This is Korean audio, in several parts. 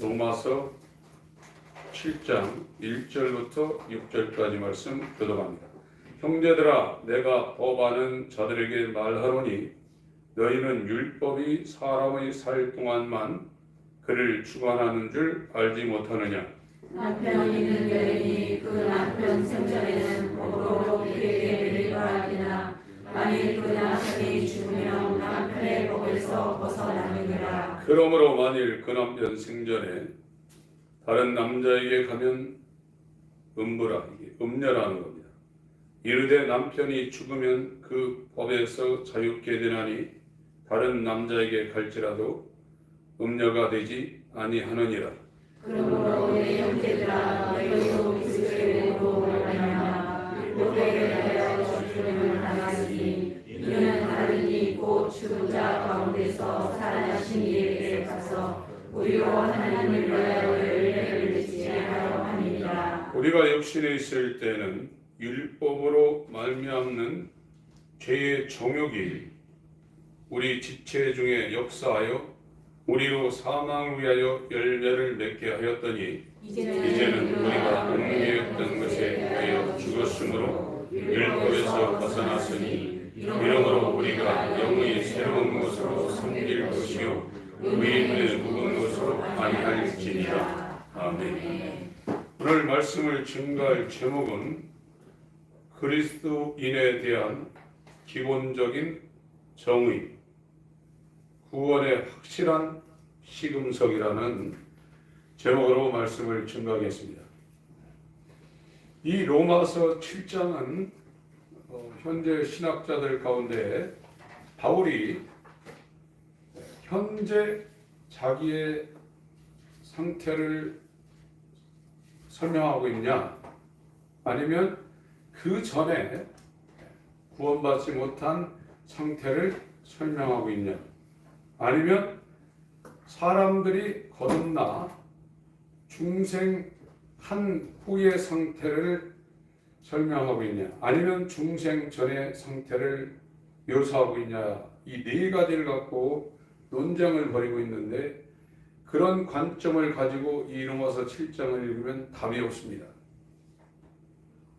로마서 7장 1절부터 6절까지 말씀 교독합니다. 형제들아, 내가 법하는 자들에게 말하노니 너희는 율법이 사람의 살 동안만 그를 주관하는 줄 알지 못하느냐. 남편 있는 여인이 그 남편 생전에는 법으로 그에게 매일하리나 만일 그 남편이 죽으면 남편의 법에서 벗어나느니라. 그러므로 만일 그 남편 생전에 다른 남자에게 가면 음녀라는 겁니다. 이르되 남편이 죽으면 그 법에서 자유케 되나니 다른 남자에게 갈지라도 음녀가 되지 아니하느니라. 그러므로 내 형제들아, 너희도 그리스도로 말미암아 율법에 대하여 죽음을 당하시니 이는 다른 이 곧 죽은 자 가운데서 살아나신 이에게 가서 우리로 하나님을 위하여 열매를 맺지 하려 함이니라. 우리가 육신에 있을 때는 율법으로 말미암는 죄의 정욕이 우리 지체 중에 역사하여 우리로 사망을 위하여 열매를 맺게 하였더니 이제는 우리가 옹매였던 것에 대하여 죽었으므로 율법에서 벗어났으니 이러므로 우리가 영의 새로운 것으로 섬길 것이요 의인의 묵은 것으로 아니할지니라. 아멘. 오늘 말씀을 증거할 제목은 그리스도인에 대한 기본적인 정의, 구원의 확실한 시금석이라는 제목으로 말씀을 증거하겠습니다. 이 로마서 7장은 현재 신학자들 가운데 바울이 현재 자기의 상태를 설명하고 있냐, 아니면 그 전에 구원받지 못한 상태를 설명하고 있냐, 아니면 사람들이 거듭나 중생한 후의 상태를 설명하고 있냐, 아니면 중생 전의 상태를 묘사하고 있냐, 이 네 가지를 갖고 논쟁을 벌이고 있는데, 그런 관점을 가지고 이 로마서 7장을 읽으면 답이 없습니다.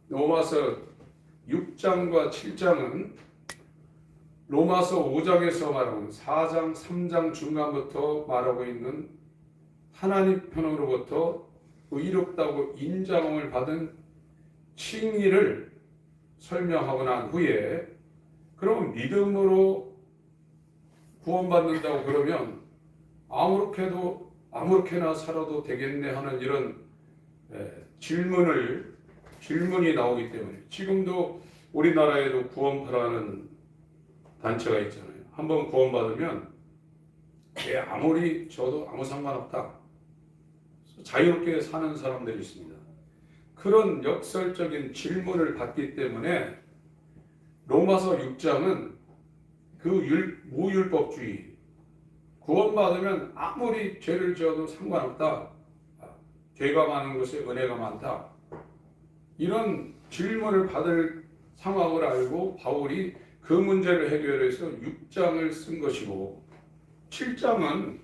로마서 6장과 7장은 로마서 5장에서 말하는 4장, 3장 중간부터 말하고 있는 하나님 편으로부터 의롭다고 인정을 받은 칭의를 설명하고 난 후에, 그럼 믿음으로 구원받는다고 그러면 아무렇게나 살아도 되겠네 하는 이런 질문이 나오기 때문에, 지금도 우리나라에도 구원파라는 단체가 있잖아요. 한번 구원받으면 아무리 저도 아무 상관없다, 자유롭게 사는 사람들이 있습니다. 그런 역설적인 질문을 받기 때문에 로마서 6장은 그 무율법주의, 구원받으면 아무리 죄를 지어도 상관없다, 죄가 많은 것에 은혜가 많다, 이런 질문을 받을 상황을 알고 바울이 그 문제를 해결해서 6장을 쓴 것이고, 7장은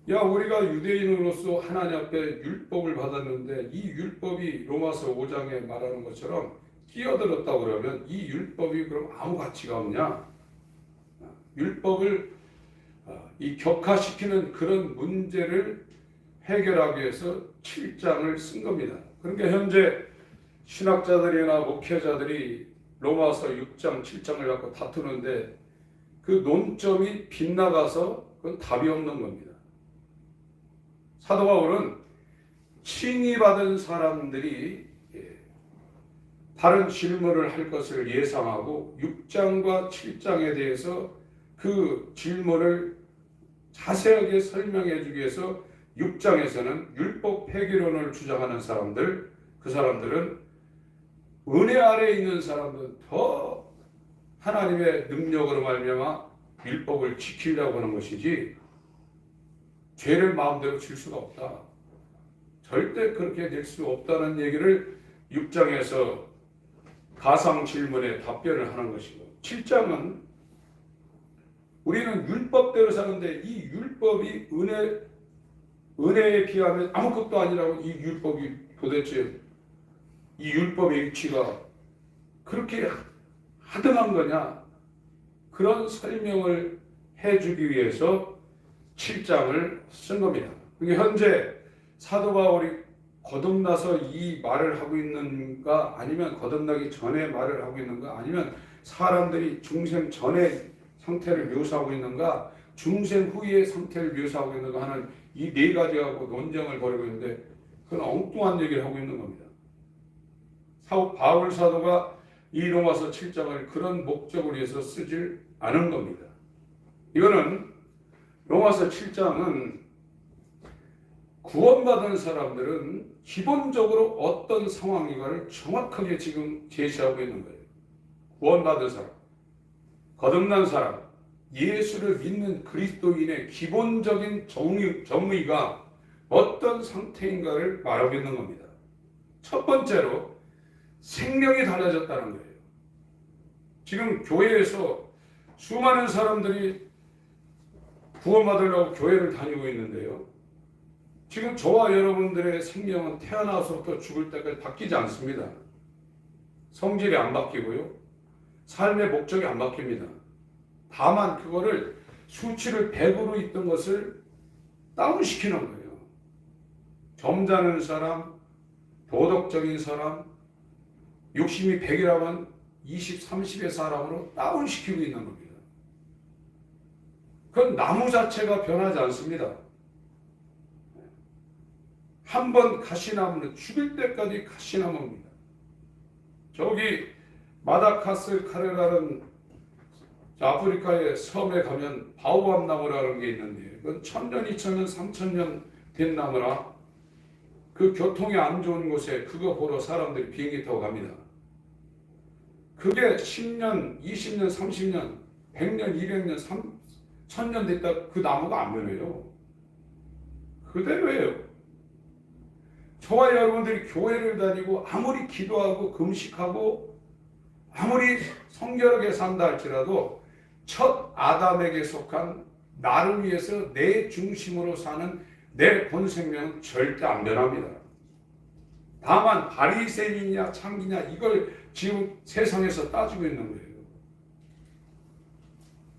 우리가 유대인으로서 하나님 앞에 율법을 받았는데 이 율법이 로마서 5장에 말하는 것처럼 끼어들었다고 그러면 이 율법이 그럼 아무 가치가 없냐? 율법을 이 격화시키는 그런 문제를 해결하기 위해서 7장을 쓴 겁니다. 그러니까 현재 신학자들이나 목회자들이 로마서 6장, 7장을 갖고 다투는데 그 논점이 빗나가서 그건 답이 없는 겁니다. 사도 바울은 칭의받은 사람들이 다른 질문을 할 것을 예상하고 6장과 7장에 대해서 그 질문을 자세하게 설명해 주기 위해서 6장에서는 율법 폐기론을 주장하는 사람들, 그 사람들은 은혜 아래에 있는 사람들은 더 하나님의 능력으로 말미암아 율법을 지키려고 하는 것이지 죄를 마음대로 질 수가 없다, 절대 그렇게 될 수 없다는 얘기를 6장에서 가상 질문에 답변을 하는 것이고, 7장은 우리는 율법대로 사는데 이 율법이 은혜에 비하면 아무것도 아니라고 이 율법이 도대체 이 율법의 위치가 그렇게 하등한 거냐? 그런 설명을 해주기 위해서 7장을 쓴 겁니다. 그게 현재 사도 바울이 거듭나서 이 말을 하고 있는가, 아니면 거듭나기 전에 말을 하고 있는가, 아니면 사람들이 중생 전의 상태를 묘사하고 있는가, 중생 후의 상태를 묘사하고 있는가 하는 이 네 가지 갖고 논쟁을 벌이고 있는데, 그건 엉뚱한 얘기를 하고 있는 겁니다. 바울 사도가 이 로마서 7장을 그런 목적을 위해서 쓰질 않은 겁니다. 이거는 로마서 7장은 구원받은 사람들은 기본적으로 어떤 상황인가를 정확하게 지금 제시하고 있는 거예요. 구원받은 사람, 거듭난 사람, 예수를 믿는 그리스도인의 기본적인 정의가 어떤 상태인가를 말하고 있는 겁니다. 첫 번째로 생명이 달라졌다는 거예요. 지금 교회에서 수많은 사람들이 구원받으려고 교회를 다니고 있는데요. 지금 저와 여러분들의 생명은 태어나서부터 죽을 때까지 바뀌지 않습니다. 성질이 안 바뀌고요. 삶의 목적이 안 바뀝니다. 다만 그거를 수치를 100으로 있던 것을 다운시키는 거예요. 점잖은 사람, 도덕적인 사람, 욕심이 100이라면 20, 30의 사람으로 다운시키고 있는 겁니다. 그건 나무 자체가 변하지 않습니다. 한번 가시나무는 죽을 때까지 가시나무입니다. 저기 마다가스카르라는 아프리카의 섬에 가면 바오밤 나무라는 게 있는데 그건 1000년, 2000년, 3000년 된 나무라 그 교통이 안 좋은 곳에 그거 보러 사람들이 비행기 타고 갑니다. 그게 10년, 20년, 30년, 100년, 200년, 1000년 됐다 그 나무가 안 변해요. 그대로예요. 저와 여러분들이 교회를 다니고 아무리 기도하고 금식하고 아무리 성결하게 산다 할지라도 첫 아담에게 속한 나를 위해서 내 중심으로 사는 내 본 생명은 절대 안 변합니다. 다만 바리새인이냐 창기냐 이걸 지금 세상에서 따지고 있는 거예요.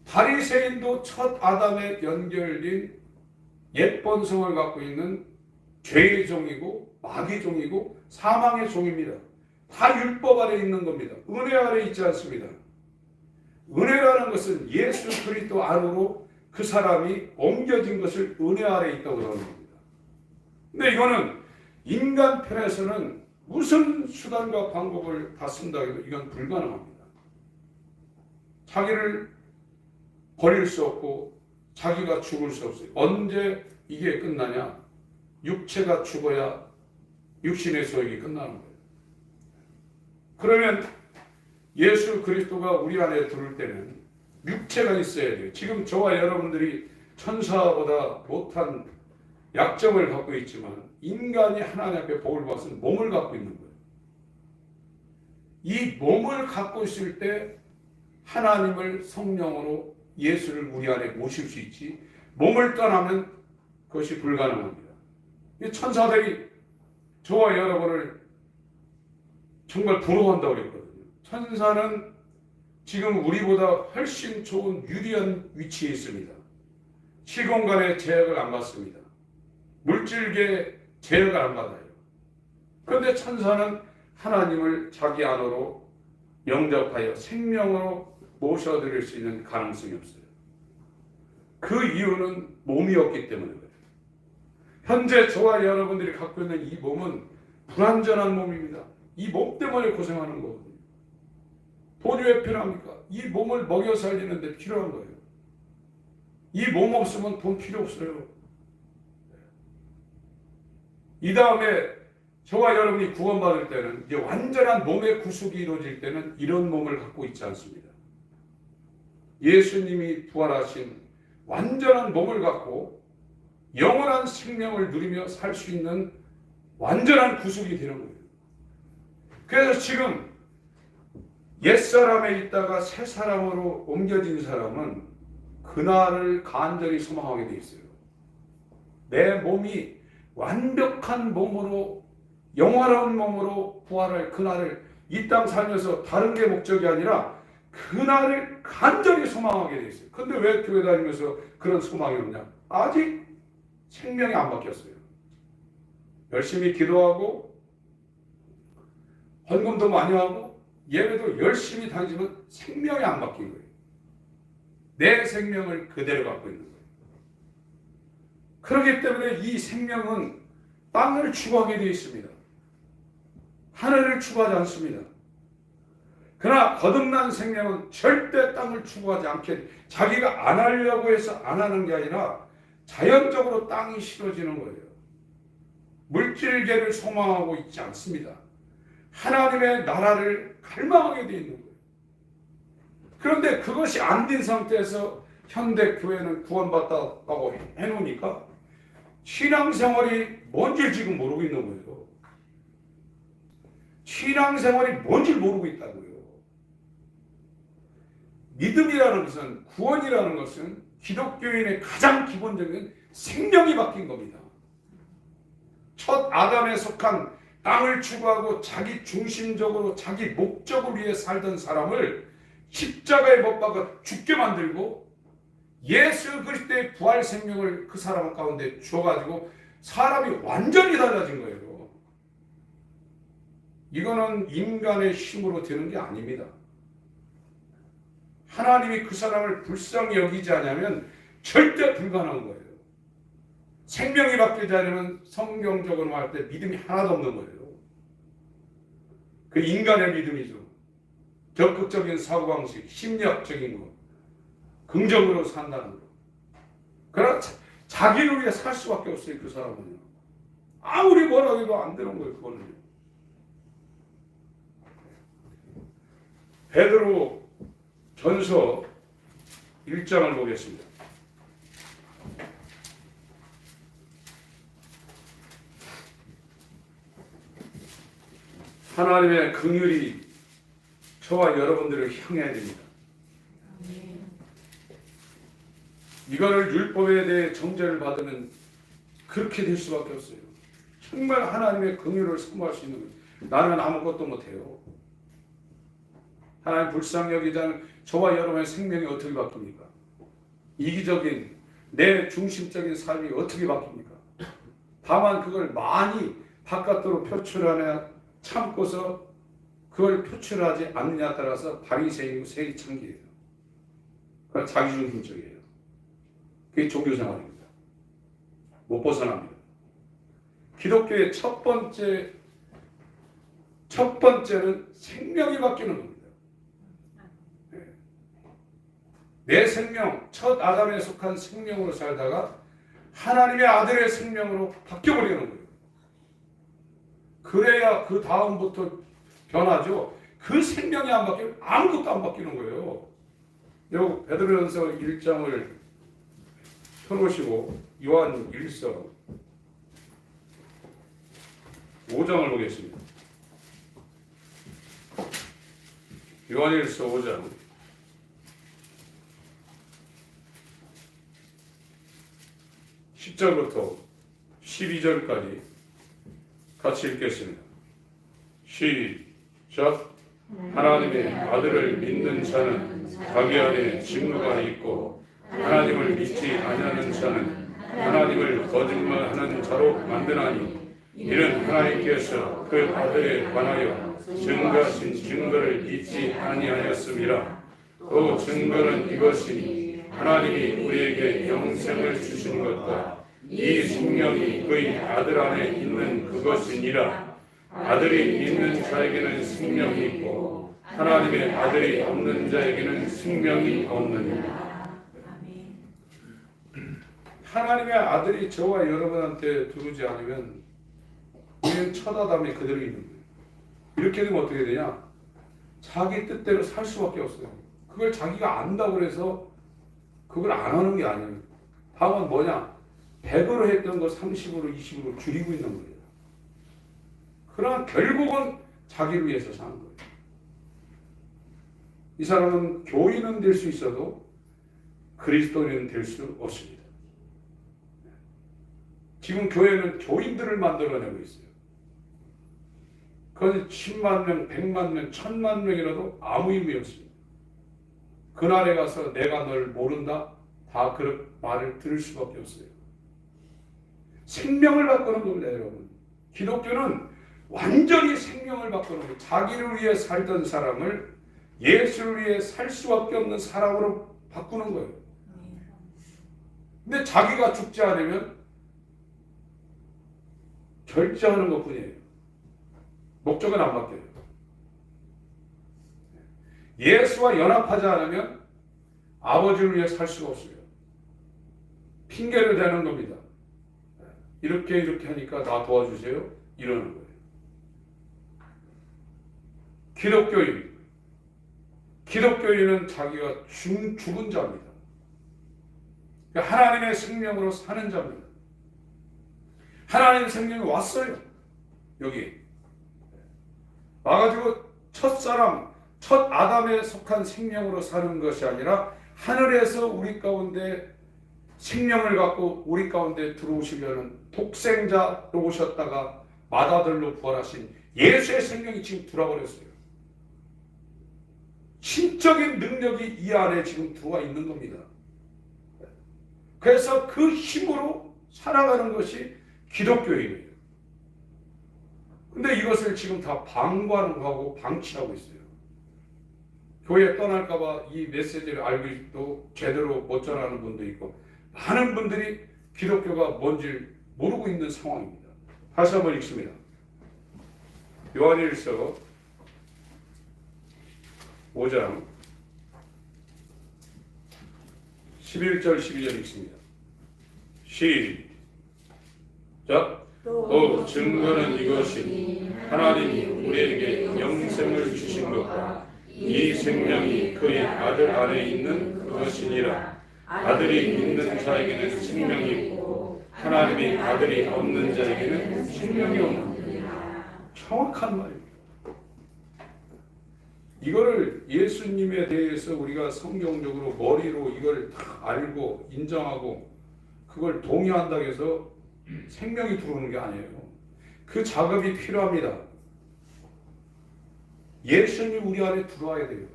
바리새인도 첫 아담에 연결된 옛 본성을 갖고 있는 죄의 종이고 마귀의 종이고 사망의 종입니다. 다 율법 아래 있는 겁니다. 은혜 아래 있지 않습니다. 은혜라는 것은 예수 그리스도 안으로 그 사람이 옮겨진 것을 은혜 아래 있다고 그러는 겁니다. 근데 이거는 인간 편에서는 무슨 수단과 방법을 다 쓴다 해도 이건 불가능합니다. 자기를 버릴 수 없고 자기가 죽을 수 없어요. 언제 이게 끝나냐? 육체가 죽어야 육신의 소욕이 끝나는 거예요. 그러면 예수 그리스도가 우리 안에 들어올 때는 육체가 있어야 돼요. 지금 저와 여러분들이 천사보다 못한 약점을 갖고 있지만 인간이 하나님 앞에 복을 받은 몸을 갖고 있는 거예요. 이 몸을 갖고 있을 때 하나님을 성령으로 예수를 우리 안에 모실 수 있지 몸을 떠나면 그것이 불가능합니다. 이 천사들이 저와 여러분을 정말 부러워한다고 그랬거든요. 천사는 지금 우리보다 훨씬 좋은 유리한 위치에 있습니다. 시공간의 제약을 안 받습니다. 물질계의 제약을 안 받아요. 그런데 천사는 하나님을 자기 안으로 영접하여 생명으로 모셔드릴 수 있는 가능성이 없어요. 그 이유는 몸이 없기 때문에 그래요. 현재 저와 여러분들이 갖고 있는 이 몸은 불완전한 몸입니다. 이 몸 때문에 고생하는 거거든요. 돈이 왜 필요합니까? 이 몸을 먹여 살리는데 필요한 거예요. 이 몸 없으면 돈 필요 없어요. 이 다음에 저와 여러분이 구원받을 때는 이제 완전한 몸의 구속이 이루어질 때는 이런 몸을 갖고 있지 않습니다. 예수님이 부활하신 완전한 몸을 갖고 영원한 생명을 누리며 살 수 있는 완전한 구속이 되는 거예요. 그래서 지금 옛사람에 있다가 새사람으로 옮겨진 사람은 그날을 간절히 소망하게 돼 있어요. 내 몸이 완벽한 몸으로 영화로운 몸으로 부활할 그날을 이 땅 살면서 다른 게 목적이 아니라 그날을 간절히 소망하게 돼 있어요. 근데 왜 교회 다니면서 그런 소망이 없냐? 아직 생명이 안 바뀌었어요. 열심히 기도하고 헌금도 많이 하고 예배도 열심히 다니지만 생명이 안 바뀐 거예요. 내 생명을 그대로 갖고 있는 거예요. 그렇기 때문에 이 생명은 땅을 추구하게 되어 있습니다. 하늘을 추구하지 않습니다. 그러나 거듭난 생명은 절대 땅을 추구하지 않게, 자기가 안 하려고 해서 안 하는 게 아니라 자연적으로 땅이 싫어지는 거예요. 물질계를 소망하고 있지 않습니다. 하나님의 나라를 갈망하게 되어 있는 거예요. 그런데 그것이 안 된 상태에서 현대 교회는 구원받았다고 해놓으니까 신앙생활이 뭔지 지금 모르고 있는 거예요. 신앙생활이 뭔지 모르고 있다고요. 믿음이라는 것은, 구원이라는 것은 기독교인의 가장 기본적인 생명이 바뀐 겁니다. 첫 아담에 속한 땅을 추구하고 자기 중심적으로 자기 목적을 위해 살던 사람을 십자가에 못 박아 죽게 만들고 예수 그리스도의 부활 생명을 그 사람 가운데 주어가지고 사람이 완전히 달라진 거예요. 이거는 인간의 힘으로 되는 게 아닙니다. 하나님이 그 사람을 불쌍히 여기지 않으면 절대 불가능한 거예요. 생명이 바뀌지 않으면 성경적으로 말할 때 믿음이 하나도 없는 거예요. 그 인간의 믿음이죠. 적극적인 사고방식, 심리학적인 거, 긍정으로 산다는 거. 그러나 자기를 위해 살 수밖에 없어요. 그 사람은요. 아무리 뭐라고 해도 안 되는 거예요. 그거는요. 베드로 전서 1장을 보겠습니다. 하나님의 긍휼이 저와 여러분들을 향해야 됩니다. 이거를 율법에 대해 정죄를 받으면 그렇게 될 수밖에 없어요. 정말 하나님의 긍휼을 사모할 수 있는 거예요. 나는 아무것도 못해요. 하나님 불쌍히 여기지 않은 저와 여러분의 생명이 어떻게 바뀝니까? 이기적인 내 중심적인 삶이 어떻게 바뀝니까? 다만 그걸 많이 바깥으로 표출하냐 참고서 그걸 표출하지 않느냐에 따라서 바리새인이고 세리창기예요. 그건 자기중심적이에요. 그게 종교생활입니다. 못 벗어납니다. 기독교의 첫 번째는 생명이 바뀌는 겁니다. 내 생명, 첫 아담에 속한 생명으로 살다가 하나님의 아들의 생명으로 바뀌어버리는 거예요. 그래야 그 다음부터 변하죠. 그 생명이 안 바뀌면 아무것도 안 바뀌는 거예요. 여기 베드로전서 1장을 펴놓으시고 요한 1서 5장을 보겠습니다. 요한 1서 5장 10절부터 12절까지 같이 읽겠습니다. 시작. 하나님의 아들을 믿는 자는 자기 안에 증거가 있고 하나님을 믿지 아니하는 자는 하나님을 거짓말하는 자로 만드나니 이는 하나님께서 그 아들에 관하여 증거하신 증거를 믿지 아니하였음이라. 또 증거는 이것이니 하나님이 우리에게 영생을 주신 것과 이 생명이 그의 아들 안에 있는 그것이니라. 아들이 있는 자에게는 생명이 있고 하나님의 아들이 없는 자에게는 생명이 없느니라. 하나님의 아들이 저와 여러분한테 들어오지 않으면 우리는 첫 아담이 그대로 있는 거예요. 이렇게 되면 어떻게 되냐? 자기 뜻대로 살 수밖에 없어요. 그걸 자기가 안다고 해서 그걸 안 하는 게 아니에요. 다음은 뭐냐? 100으로 했던 거 30으로 20으로 줄이고 있는 거예요. 그러나 결국은 자기를 위해서 사는 거예요. 이 사람은 교인은 될 수 있어도 그리스도인은 될 수 없습니다. 지금 교회는 교인들을 만들어내고 있어요. 그건 10만 명, 100만 명, 1000만 명이라도 아무 의미 없습니다. 그날에 가서 내가 널 모른다? 다 그런 말을 들을 수밖에 없어요. 생명을 바꾸는 겁니다, 여러분. 기독교는 완전히 생명을 바꾸는 거예요. 자기를 위해 살던 사람을 예수를 위해 살 수밖에 없는 사람으로 바꾸는 거예요. 근데 자기가 죽지 않으면 결제하는 것뿐이에요. 목적은 안 바뀌어요. 예수와 연합하지 않으면 아버지를 위해 살 수가 없어요. 핑계를 대는 겁니다. 이렇게 하니까 나 도와주세요. 이러는 거예요. 기독교인은 자기가 죽은 자입니다. 하나님의 생명으로 사는 자입니다. 하나님의 생명이 왔어요. 여기 와가지고 첫 아담에 속한 생명으로 사는 것이 아니라 하늘에서 우리 가운데 생명을 갖고 우리 가운데 들어오시려는 독생자로 오셨다가 맏아들로 부활하신 예수의 생명이 지금 들어버렸어요. 신적인 능력이 이 안에 지금 들어와 있는 겁니다. 그래서 그 힘으로 살아가는 것이 기독교인이에요. 근데 이것을 지금 다 방관하고 방치하고 있어요. 교회 떠날까봐 이 메시지를 알고도 제대로 못 전하는 분도 있고 많은 분들이 기독교가 뭔지 모르고 있는 상황입니다. 다시 한번 읽습니다. 요한일서 5장 11절 12절 읽습니다. 시작. 또 증거는 이것이니 하나님이 우리에게 영생을 주신 것과 이 생명이 그의 아들 안에 있는 그것이니라. 아들이 있는 자에게는 생명이 있고 하나님이 아들이 없는 자에게는 생명이 없느니라. 정확한 말입니다. 이거를 예수님에 대해서 우리가 성경적으로 머리로 이걸 다 알고 인정하고 그걸 동의한다고 해서 생명이 들어오는 게 아니에요. 그 작업이 필요합니다. 예수님이 우리 안에 들어와야 돼요.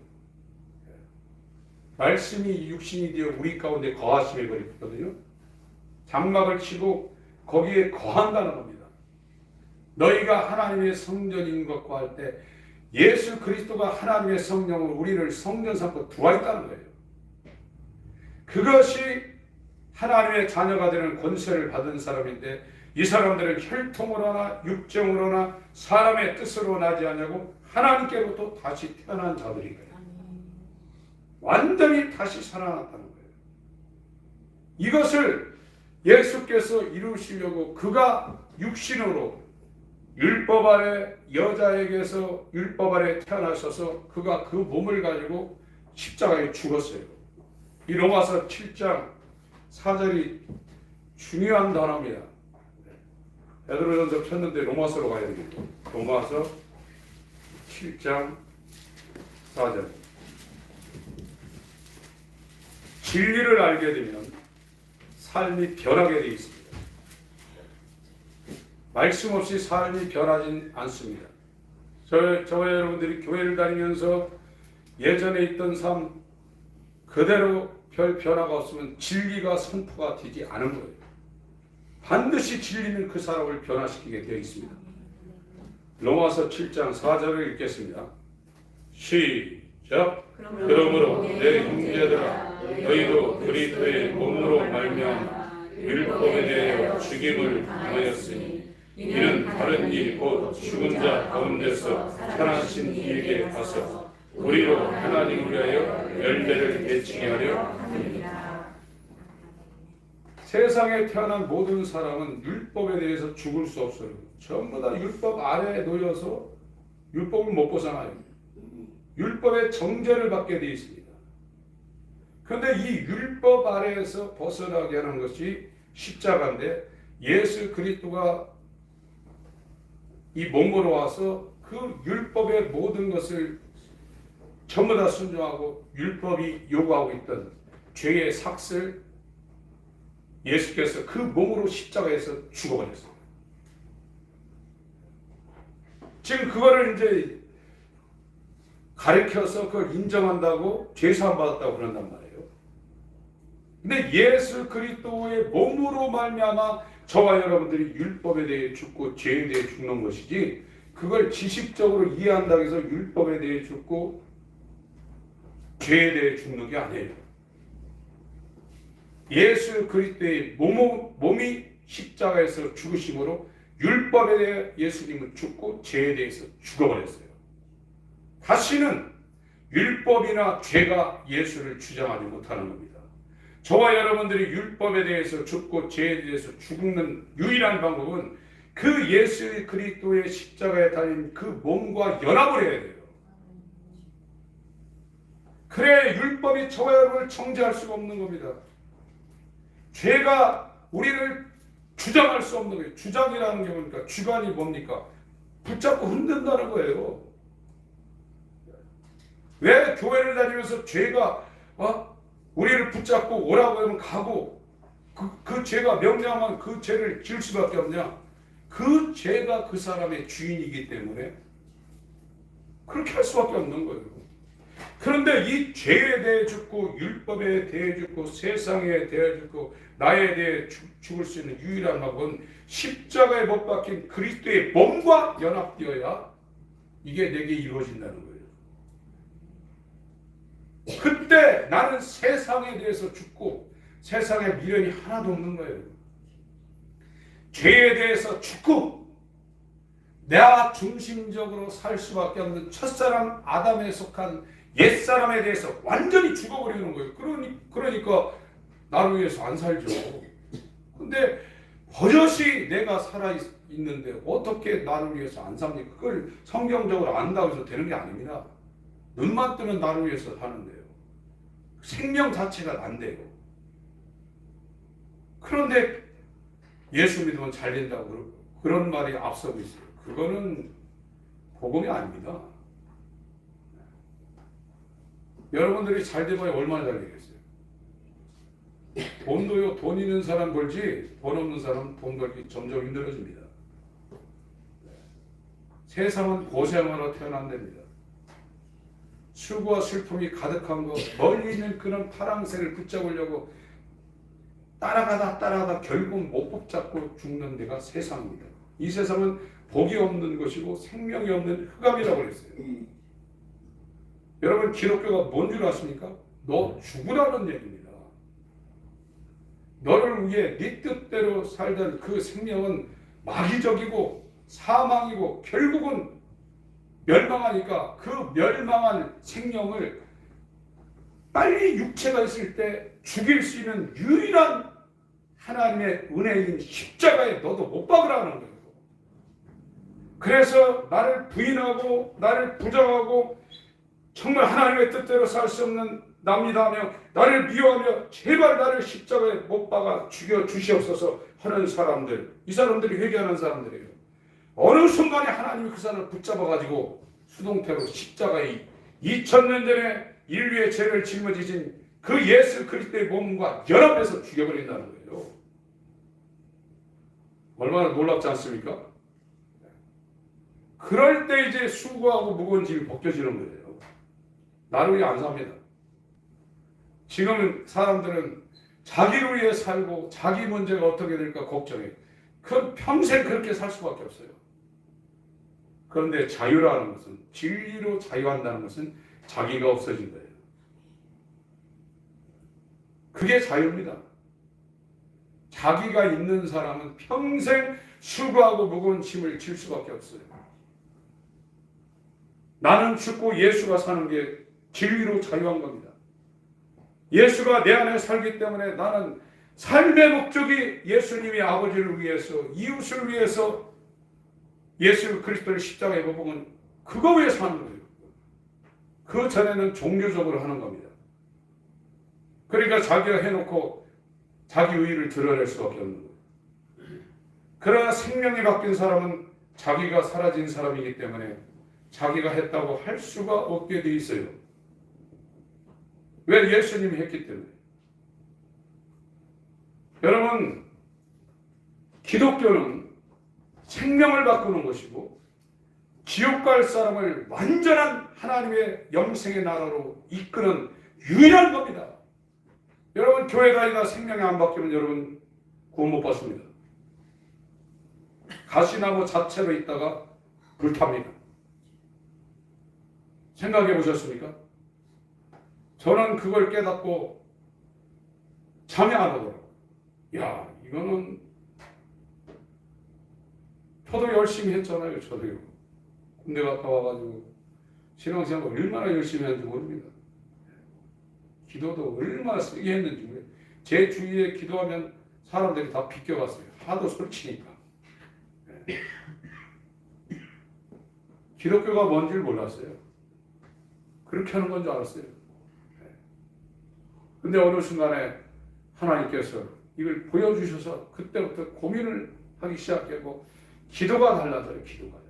말씀이 육신이 되어 우리 가운데 거하심에 그랬거든요. 장막을 치고 거기에 거한다는 겁니다. 너희가 하나님의 성전인 것과 할 때 예수 그리스도가 하나님의 성령으로 우리를 성전 삼고 들어와 있다는 거예요. 그것이 하나님의 자녀가 되는 권세를 받은 사람인데 이 사람들은 혈통으로나 육정으로나 사람의 뜻으로 나지 않냐고 하나님께로부터 다시 태어난 자들인 거예요. 완전히 다시 살아났다는 거예요. 이것을 예수께서 이루시려고 그가 육신으로 율법 아래 여자에게서 율법 아래 태어나셔서 그가 그 몸을 가지고 십자가에 죽었어요. 이 로마서 7장 4절이 중요한 단어입니다. 베드로전서 폈는데 로마서로 가야 되겠죠. 로마서 7장 4절. 진리를 알게 되면 삶이 변하게 되어 있습니다. 말씀 없이 삶이 변하진 않습니다. 저와 여러분들이 교회를 다니면서 예전에 있던 삶 그대로 별 변화가 없으면 진리가 선포가 되지 않은 거예요. 반드시 진리는 그 사람을 변화시키게 되어 있습니다. 로마서 7장 4절을 읽겠습니다. 시작. 그러므로 내 형제들아 너희도 그리스도의 몸으로 말미암아 율법에 대하여 죽임을 당하였으니 이는 다른 일 곧 죽은 자 가운데서 살아나신 이에게 가서 우리로 하나님을 위하여 열매를 맺히게 하려 함이니라. 세상에 태어난 모든 사람은 율법에 대해서 죽을 수 없어요. 전부 다 율법 아래에 놓여서 율법을 못 벗어나요. 율법의 정죄를 받게 되어 있습니다. 그런데 이 율법 아래에서 벗어나게 하는 것이 십자가인데 예수 그리스도가 이 몸으로 와서 그 율법의 모든 것을 전부 다 순종하고 율법이 요구하고 있던 죄의 삭슬, 예수께서 그 몸으로 십자가에서 죽어버렸어요. 지금 그거를 이제 가르쳐서 그걸 인정한다고 죄사함 받았다고 그런단 말이에요. 근데 예수 그리스도의 몸으로 말미암아 저와 여러분들이 율법에 대해 죽고 죄에 대해 죽는 것이지, 그걸 지식적으로 이해한다고 해서 율법에 대해 죽고 죄에 대해 죽는 게 아니에요. 예수 그리스도의 몸이 십자가에서 죽으심으로 율법에 대해 예수님은 죽고 죄에 대해서 죽어버렸어요. 다시는 율법이나 죄가 예수를 주장하지 못하는 겁니다. 저와 여러분들이 율법에 대해서 죽고 죄에 대해서 죽는 유일한 방법은 그 예수 그리스도의 십자가에 달린 그 몸과 연합을 해야 돼요. 그래 율법이 저와 여러분을 정죄할 수가 없는 겁니다. 죄가 우리를 주장할 수 없는 거예요. 주장이라는 게 뭡니까? 주관이 뭡니까? 붙잡고 흔든다는 거예요. 왜 교회를 다니면서 죄가 우리를 붙잡고 오라고 하면 가고 그 죄가 명령하면 그 죄를 지을 수밖에 없냐? 그 죄가 그 사람의 주인이기 때문에 그렇게 할 수밖에 없는 거예요. 그런데 이 죄에 대해 죽고 율법에 대해 죽고 세상에 대해 죽고 나에 대해 죽을 수 있는 유일한 방법은 십자가에 못 박힌 그리스도의 몸과 연합되어야 이게 내게 이루어진다는 거예요. 그때 나는 세상에 대해서 죽고 세상에 미련이 하나도 없는 거예요. 죄에 대해서 죽고 나 중심적으로 살 수밖에 없는 첫사람 아담에 속한 옛사람에 대해서 완전히 죽어버리는 거예요. 그러니까 나를 위해서 안 살죠. 근데 버젓이 내가 살아있는데 어떻게 나를 위해서 안 삽니까? 그걸 성경적으로 안다고 해서 되는 게 아닙니다. 눈만 뜨면 나를 위해서 사는데요. 생명 자체가 난데요. 그런데 예수 믿으면 잘 된다고 그런 말이 앞서고 있어요. 그거는 복음이 아닙니다. 여러분들이 잘 돼봐야 얼마나 잘 되겠어요. 돈도요, 돈 있는 사람 벌지 돈 없는 사람은 돈 벌기 점점 힘들어집니다. 세상은 고생하러 태어난답니다. 수고와 슬픔이 가득한 거, 멀리 있는 그런 파랑새를 붙잡으려고 따라가다 결국 못 붙잡고 죽는 데가 세상입니다. 이 세상은 복이 없는 것이고 생명이 없는 흑암이라고 그랬어요. 여러분 기독교가 뭔 줄 아십니까? 너 죽으라는 얘기입니다. 너를 위해 네 뜻대로 살던 그 생명은 마귀적이고 사망이고 결국은 멸망하니까 그 멸망한 생명을 빨리 육체가 있을 때 죽일 수 있는 유일한 하나님의 은혜인 십자가에 너도 못 박으라는 거예요. 그래서 나를 부인하고 나를 부정하고 정말 하나님의 뜻대로 살 수 없는 납니다 하며 나를 미워하며 제발 나를 십자가에 못 박아 죽여 주시옵소서 하는 사람들, 이 사람들이 회개하는 사람들이에요. 어느 순간에 하나님이 그 사람을 붙잡아가지고 수동태로 십자가에 2000년 전에 인류의 죄를 짊어지신 그 예수 그리스도의 몸과 연합해서 죽여버린다는 거예요. 얼마나 놀랍지 않습니까? 그럴 때 이제 수고하고 무거운 짐이 벗겨지는 거예요. 나를 위해 안 삽니다. 지금 사람들은 자기를 위해 살고 자기 문제가 어떻게 될까 걱정해. 그건 평생 그렇게 살 수밖에 없어요. 그런데 자유라는 것은, 진리로 자유한다는 것은 자기가 없어진 거예요. 그게 자유입니다. 자기가 있는 사람은 평생 수고하고 무거운 짐을 질 수밖에 없어요. 나는 죽고 예수가 사는 게 진리로 자유한 겁니다. 예수가 내 안에 살기 때문에 나는 삶의 목적이 예수님이 아버지를 위해서, 이웃을 위해서 예수 그리스도를 십자가에 못 박은 그거 위해 사는 거예요. 그 전에는 종교적으로 하는 겁니다. 그러니까 자기가 해놓고 자기 의의를 드러낼 수밖에 없는 거예요. 그러나 생명이 바뀐 사람은 자기가 사라진 사람이기 때문에 자기가 했다고 할 수가 없게 돼 있어요. 왜? 예수님이 했기 때문에. 여러분, 기독교는 생명을 바꾸는 것이고 지옥 갈 사람을 완전한 하나님의 영생의 나라로 이끄는 유일한 겁니다. 여러분, 교회 다니다 생명이 안 바뀌면 여러분 구원 못 받습니다. 가시나무 자체로 있다가 불탑니다. 생각해 보셨습니까? 저는 그걸 깨닫고 잠이 안 오더라고요. 야, 이거는 저도 열심히 했잖아요. 저도요. 군대 갔다 와가지고 신앙생활 얼마나 열심히 했는지 모릅니다. 기도도 얼마나 세게 했는지 모르겠어요. 제 주위에 기도하면 사람들이 다 비껴갔어요. 하도 소리치니까. 기독교가 뭔지를 몰랐어요. 그렇게 하는 건 줄 알았어요. 근데 어느 순간에 하나님께서 이걸 보여주셔서 그때부터 고민을 하기 시작했고 기도가 달라져요. 기도가요.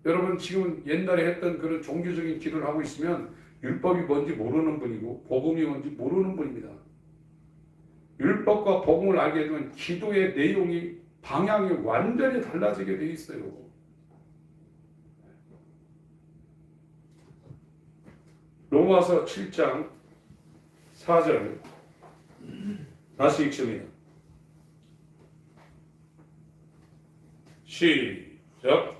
여러분, 지금 옛날에 했던 그런 종교적인 기도를 하고 있으면 율법이 뭔지 모르는 분이고 복음이 뭔지 모르는 분입니다. 율법과 복음을 알게 되면 기도의 내용이 방향이 완전히 달라지게 돼 있어요. 로마서 7장 4절 다시 읽습니다. 시작.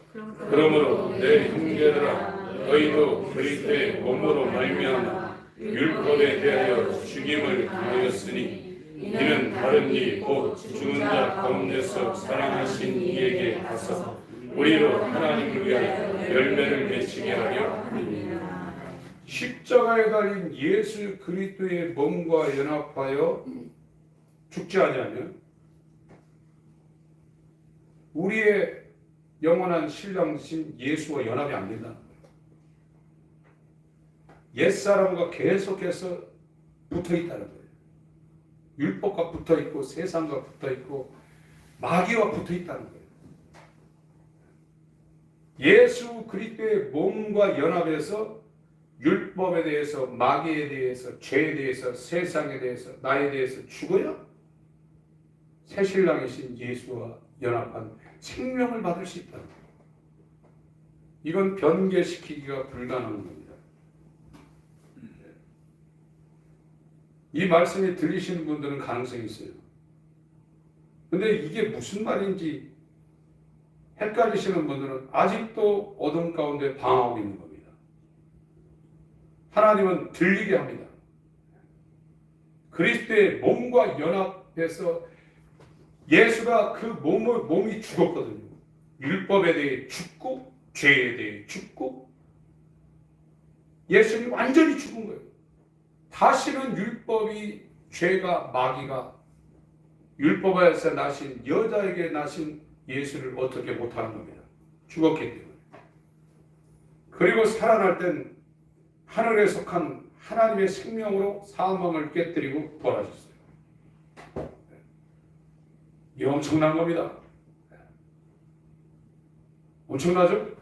그러므로 내 형제들아, 너희도 그리스도의 몸으로 말미암아 율법에 대하여 죽임을 당하였으니 이는 다른 이 곧 죽은 자 가운데서 살아나신 이에게 가서 우리로 하나님을 위하여 열매를 맺히게 하려 함이니라. 십자가에 달린 예수 그리스도의 몸과 연합하여 죽지 아니하면 우리의 영원한 신랑이신 예수와 연합이 안 된다는 거예요. 옛사람과 계속해서 붙어 있다는 거예요. 율법과 붙어 있고 세상과 붙어 있고 마귀와 붙어 있다는 거예요. 예수 그리스도의 몸과 연합해서 율법에 대해서, 마귀에 대해서, 죄에 대해서, 세상에 대해서, 나에 대해서 죽어야 새 신랑이신 예수와 연합한 생명을 받을 수 있다는 거예요. 이건 변개시키기가 불가능한 겁니다. 이 말씀이 들리시는 분들은 가능성이 있어요. 근데 이게 무슨 말인지 헷갈리시는 분들은 아직도 어둠 가운데 방황하고 있는 겁니다. 하나님은 들리게 합니다. 그리스도의 몸과 연합해서 예수가 그 몸이 죽었거든요. 율법에 대해 죽고 죄에 대해 죽고 예수님이 완전히 죽은 거예요. 다시는 율법이, 죄가, 마귀가 율법에서 나신 여자에게 나신 예수를 어떻게 못하는 겁니다. 죽었기 때문에. 그리고 살아날 땐 하늘에 속한 하나님의 생명으로 사망을 깨뜨리고 부활하셨어요. 이 엄청난 겁니다. 엄청나죠?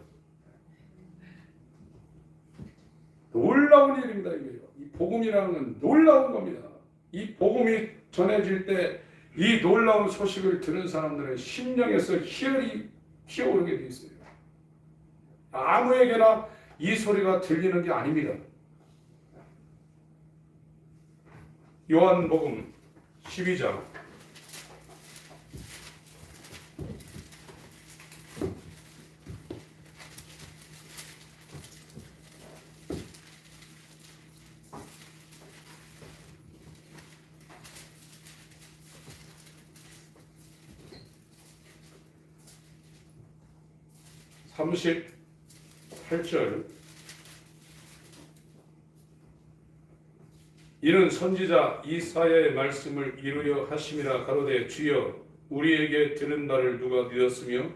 놀라운 일입니다. 이 복음이라는 건 놀라운 겁니다. 이 복음이 전해질 때 이 놀라운 소식을 들은 사람들은 심령에서 희열이 피어오르게 돼 있어요. 아무에게나 이 소리가 들리는 게 아닙니다. 요한복음 12장 38절 이는 선지자 이사야의 말씀을 이루려 하심이라 가로되 주여 우리에게 들은 바를 누가 믿었으며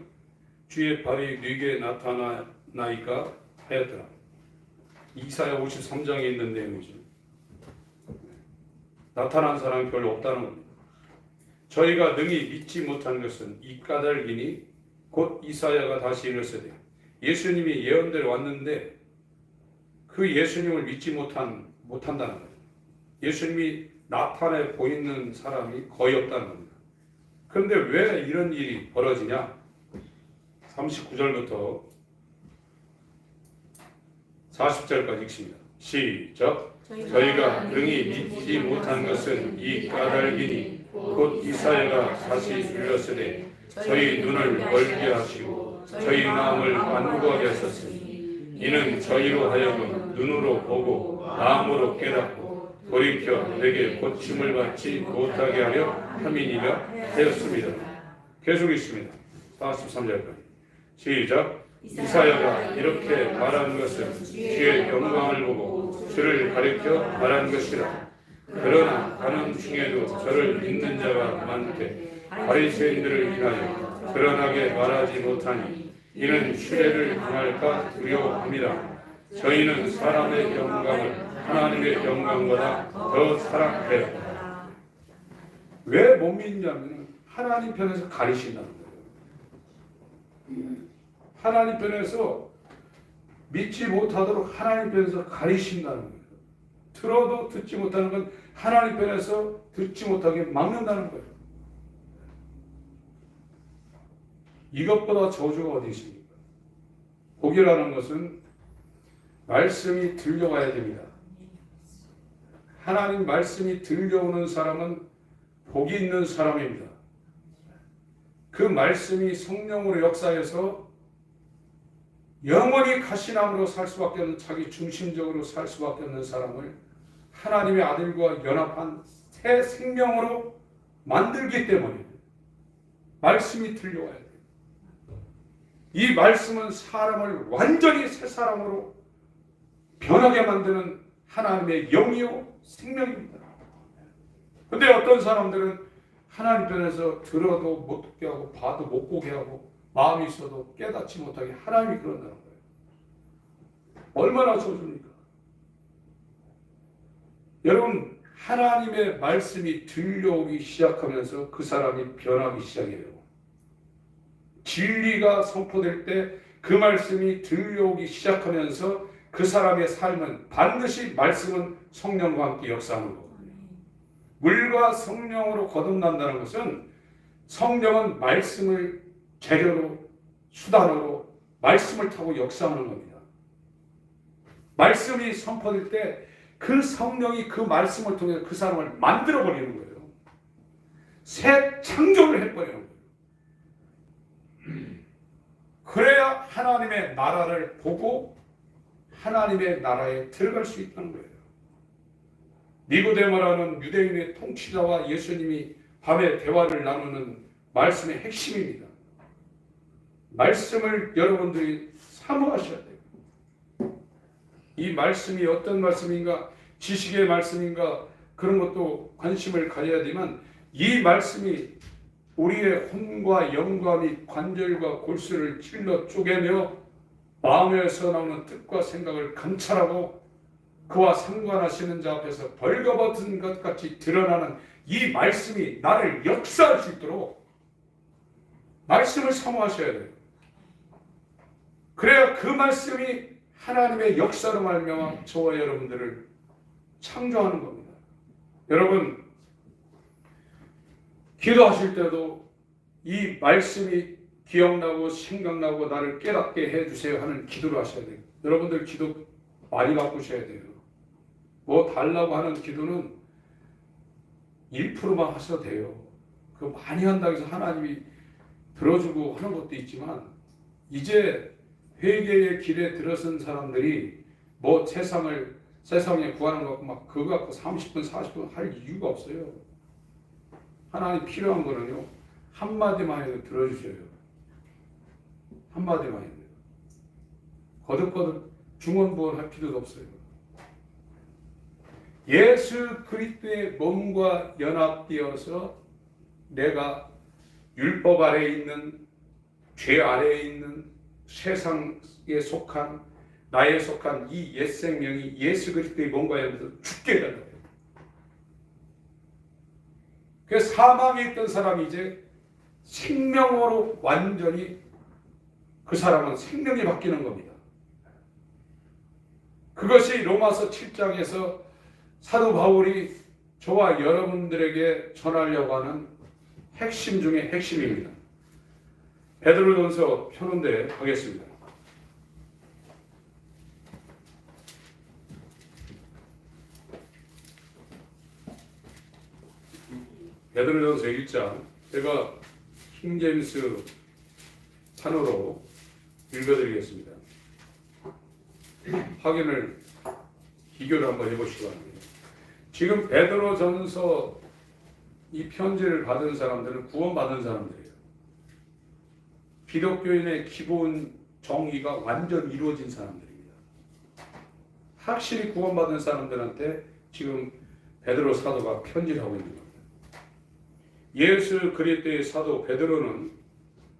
주의 발이 네게 나타나나이까 하였더라. 이사야 53장에 있는 내용이죠. 나타난 사람이 별로 없다는 겁니다. 저희가 능히 믿지 못한 것은 이 까닭이니 곧 이사야가 다시 이르시되 예수님이 예언대로 왔는데 그 예수님을 믿지 못한다는 거예요. 예수님이 나타내 보이는 사람이 거의 없다는 겁니다. 그런데 왜 이런 일이 벌어지냐? 39절부터 40절까지 읽습니다. 시작. 저희가 능히 믿지 못한 것은 이 까닭이니 곧 이사야가 다시 일렀으되 저희 눈을 멀게 하시고 저희 마음을 완고하게 하셨으니 이는 저희로 하여금 눈으로 보고 마음으로 깨닫고 돌이켜 내게 고침을 받지 못하게 하려 함이니라 하였습니다. 계속 있습니다. 43절까지 시작. 이사야가 이렇게 말한 것은 주의 영광을 보고 주를 가리켜 말한 것이라. 그러나 가는 중에도 저를 믿는 자가 많되 바리새인들을 인하여 드러나게 말하지 못하니 이는 추례를 당할까 두려워합니다. 저희는 사람의 영광을 하나님의 영광보다 더 사랑해요. 왜 못 믿냐면 하나님 편에서 가리신다는 거예요. 하나님 편에서 믿지 못하도록 하나님 편에서 가리신다는 거예요. 들어도 듣지 못하는 건 하나님 편에서 듣지 못하게 막는다는 거예요. 이것보다 저주가 어디 있습니까? 복이라는 것은 말씀이 들려와야 됩니다. 하나님 말씀이 들려오는 사람은 복이 있는 사람입니다. 그 말씀이 성령으로 역사해서 영원히 가시남으로 살 수밖에 없는, 자기 중심적으로 살 수밖에 없는 사람을 하나님의 아들과 연합한 새 생명으로 만들기 때문에 말씀이 들려와야 돼요. 이 말씀은 사람을 완전히 새 사람으로 변하게 만드는 하나님의 영이요 생명입니다. 그런데 어떤 사람들은 하나님 편에서 들어도 못 듣게 하고 봐도 못 보게 하고 마음이 있어도 깨닫지 못하게 하나님이 그런다는 거예요. 얼마나 저주입니까? 여러분, 하나님의 말씀이 들려오기 시작하면서 그 사람이 변하기 시작해요. 진리가 선포될 때 그 말씀이 들려오기 시작하면서 그 사람의 삶은 반드시 말씀은 성령과 함께 역사하는 거거든요. 물과 성령으로 거듭난다는 것은 성령은 말씀을 재료로, 수단으로 말씀을 타고 역사하는 겁니다. 말씀이 선포될 때 그 성령이 그 말씀을 통해 그 사람을 만들어버리는 거예요. 새 창조를 해버리는 거예요. 그래야 하나님의 나라를 보고 하나님의 나라에 들어갈 수 있다는 거예요. 니고데모라는 유대인의 통치자와 예수님이 밤에 대화를 나누는 말씀의 핵심입니다. 말씀을 여러분들이 사모하셔야 돼요. 이 말씀이 어떤 말씀인가, 지식의 말씀인가, 그런 것도 관심을 가져야 되지만 이 말씀이 우리의 혼과 영과 및 관절과 골수를 찔러 쪼개며 마음에서 나오는 뜻과 생각을 감찰하고 그와 상관하시는 자 앞에서 벌거벗은 것 같이 드러나는 이 말씀이 나를 역사할 수 있도록 말씀을 사모하셔야 돼요. 그래야 그 말씀이 하나님의 역사로 말미암아 저와 여러분들을 창조하는 겁니다. 여러분, 기도하실 때도 이 말씀이 기억나고 생각나고 나를 깨닫게 해주세요 하는 기도를 하셔야 돼요. 여러분들 기도 많이 바꾸셔야 돼요. 뭐 달라고 하는 기도는 1%만 하셔도 돼요. 그거 많이 한다고 해서 하나님이 들어주고 하는 것도 있지만 이제 회개의 길에 들어선 사람들이 뭐 세상에 구하는 것 갖고 막 그거 갖고 30분 40분 할 이유가 없어요. 하나님 필요한 거는요 한마디만 해도 들어주셔요. 한마디만 해도 거듭거듭 중언부언 할 필요도 없어요. 예수 그리스도의 몸과 연합되어서 내가 율법 아래에 있는, 죄 아래에 있는 세상에 속한, 나에 속한 이 옛 생명이 예수 그리스도의 몸과 연합해서 죽게 되는 거예요. 그래서 사망에 있던 사람이 이제 생명으로 완전히 그 사람은 생명이 바뀌는 겁니다. 그것이 로마서 7장에서 사도 바울이 저와 여러분들에게 전하려고 하는 핵심 중에 핵심입니다. 베드로전서 펴는데 하겠습니다. 베드로전서 1장, 제가 킹제임스 판어로 읽어드리겠습니다. 확인을 비교를 한번 해보시기 바랍니다. 지금 베드로전서 이 편지를 받은 사람들은 구원받은 사람들이에요. 기독교인의 기본 정의가 완전 이루어진 사람들입니다. 확실히 구원받은 사람들한테 지금 베드로 사도가 편지를 하고 있는 겁니다. 예수 그리스도의 사도 베드로는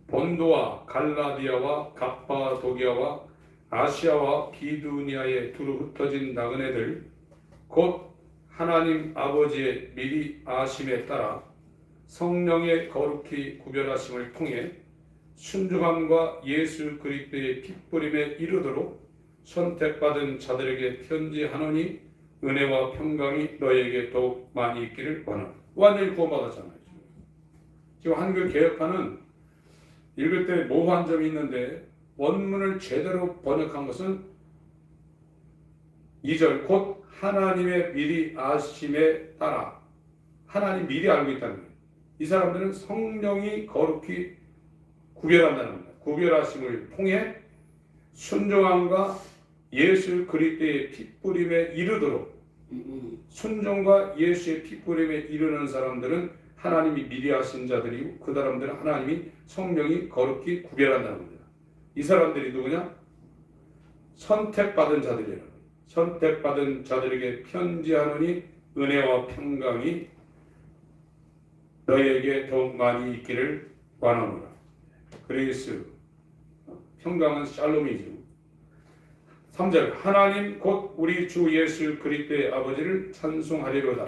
본도와 갈라디아와 갑바도기아와 아시아와 비두니아에 두루 흩어진 나그네들 곧 하나님 아버지의 미리 아심에 따라 성령의 거룩히 구별하심을 통해 순종함과 예수 그리스도의 핏부림에 이르도록 선택받은 자들에게 편지하노니 은혜와 평강이 너에게 더욱 많이 있기를 원하노라. 완전히 구원받았잖아요. 지금 한글 개혁판은 읽을 때 모호한 점이 있는데 원문을 제대로 번역한 것은 2절 곧 하나님의 미리 아심에 따라 하나님 미리 알고 있다는 거예요. 이 사람들은 성령이 거룩히 구별한다는 겁니다. 구별하심을 통해 순종함과 예수 그리스도의 핏부림에 이르도록 순종과 예수의 핏부림에 이르는 사람들은 하나님이 미리 하신 자들이고 그 사람들은 하나님이 성령이 거룩히 구별한다는 겁니다. 이 사람들이 누구냐? 선택받은 자들이에요. 선택받은 자들에게 편지하노니 은혜와 평강이 너희에게 더욱 많이 있기를 원하노라. 그레이스, 평강은 샬롬이죠. 3절 하나님 곧 우리 주 예수 그리스도의 아버지를 찬송하리로다.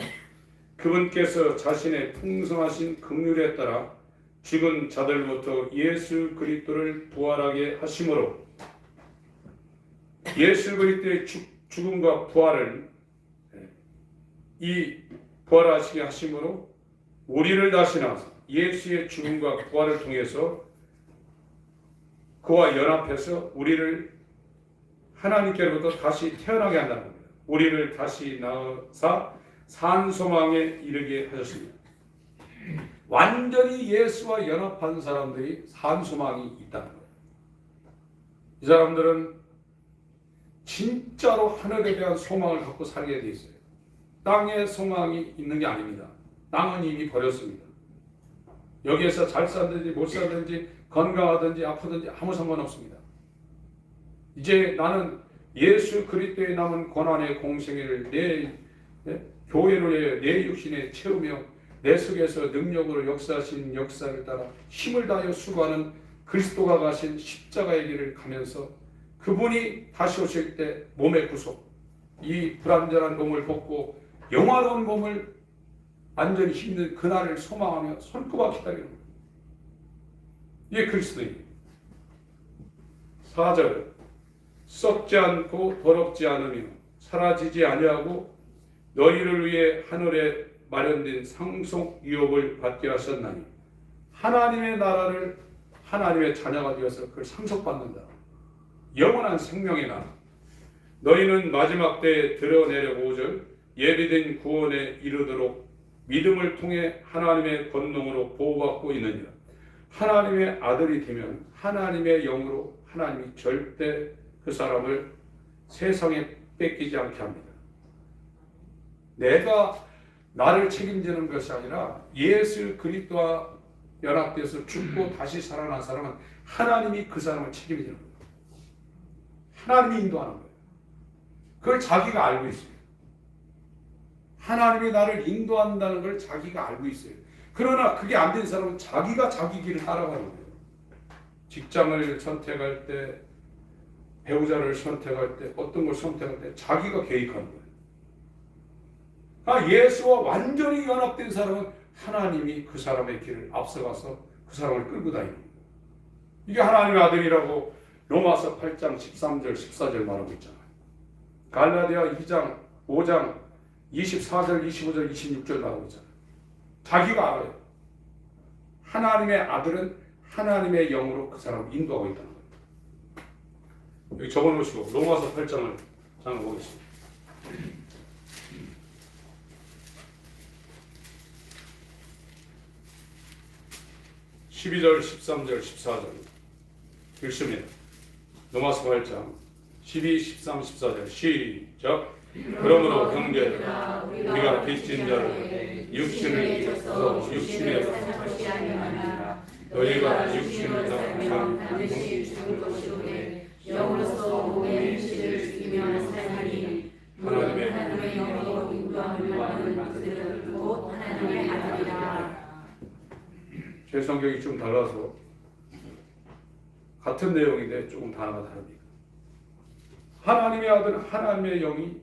그분께서 자신의 풍성하신 긍휼에 따라 죽은 자들로부터 예수 그리스도를 부활하게 하심으로 예수 그리스도의 죽음과 부활을 이 부활하시게 하심으로 우리를 다시 낳아서 예수의 죽음과 부활을 통해서 그와 연합해서 우리를 하나님께로부터 다시 태어나게 한다는 겁니다. 우리를 다시 낳아서 산 소망에 이르게 하셨습니다. 완전히 예수와 연합한 사람들이 산 소망이 있다는 거예요. 이 사람들은 진짜로 하늘에 대한 소망을 갖고 살게 돼 있어요. 땅에 소망이 있는 게 아닙니다. 땅은 이미 버렸습니다. 여기에서 잘 살든지 못 살든지 건강하든지 아프든지 아무 상관없습니다. 이제 나는 예수 그리스도의 남은 고난의 공생애를 내 교회를 위해 내 육신에 채우며 내 속에서 능력으로 역사하신 역사를 따라 힘을 다하여 수고하는 그리스도가 가신 십자가의 길을 가면서 그분이 다시 오실 때 몸의 구속, 이 불완전한 몸을 벗고 영화로운 몸을 완전히 힘든 그날을 소망하며 손꼽아 기다리는 거예요. 이게 그리스도입니다. 4절 썩지 않고 더럽지 않으며 사라지지 아니하고 너희를 위해 하늘에 마련된 상속 유업을 받게 하셨나니 하나님의 나라를 하나님의 자녀가 되어서 그걸 상속받는다. 영원한 생명의 나라. 너희는 마지막 때에 드러내려 5절 예비된 구원에 이르도록 믿음을 통해 하나님의 권능으로 보호받고 있느니라. 하나님의 아들이 되면 하나님의 영으로 하나님이 절대 그 사람을 세상에 뺏기지 않게 합니다. 내가 나를 책임지는 것이 아니라 예수 그리스도와 연합돼서 죽고 다시 살아난 사람은 하나님이 그 사람을 책임지는 거예요. 하나님이 인도하는 거예요. 그걸 자기가 알고 있어요. 하나님이 나를 인도한다는 걸 자기가 알고 있어요. 그러나 그게 안 된 사람은 자기가 자기 길을 따라가는 거예요. 직장을 선택할 때, 배우자를 선택할 때, 어떤 걸 선택할 때 자기가 계획하는 거예요. 예수와 완전히 연합된 사람은 하나님이 그 사람의 길을 앞서가서 그 사람을 끌고 다니는 거예요. 이게 하나님의 아들이라고 로마서 8장 13절 14절 말하고 있잖아요. 갈라디아 2장 5장 24절 25절 26절 말하고 있잖아요. 자기가 알아요. 하나님의 아들은 하나님의 영으로 그 사람을 인도하고 있다는 거예요. 여기 적어놓으시고 로마서 8장을 보겠습니다. 12절, 13절, 14절 읽습니다. 로마서 8장 12, 13, 14절 시작. 그러므로 형제들아 우리가 빚진 자를 육신을 잊어서 육신에 살지 아니하나 너희가 육신을 따르면 반드시 죽을 것이오되 영으로서 몸의 행실을 죽이면 살리니 하나님의 영으로 인도함을 받는 그들은 곧 하나님의 아들이라. 제 성경이 좀 달라서 같은 내용인데 조금 단어가 다릅니다. 하나님의 아들은 하나님의 영이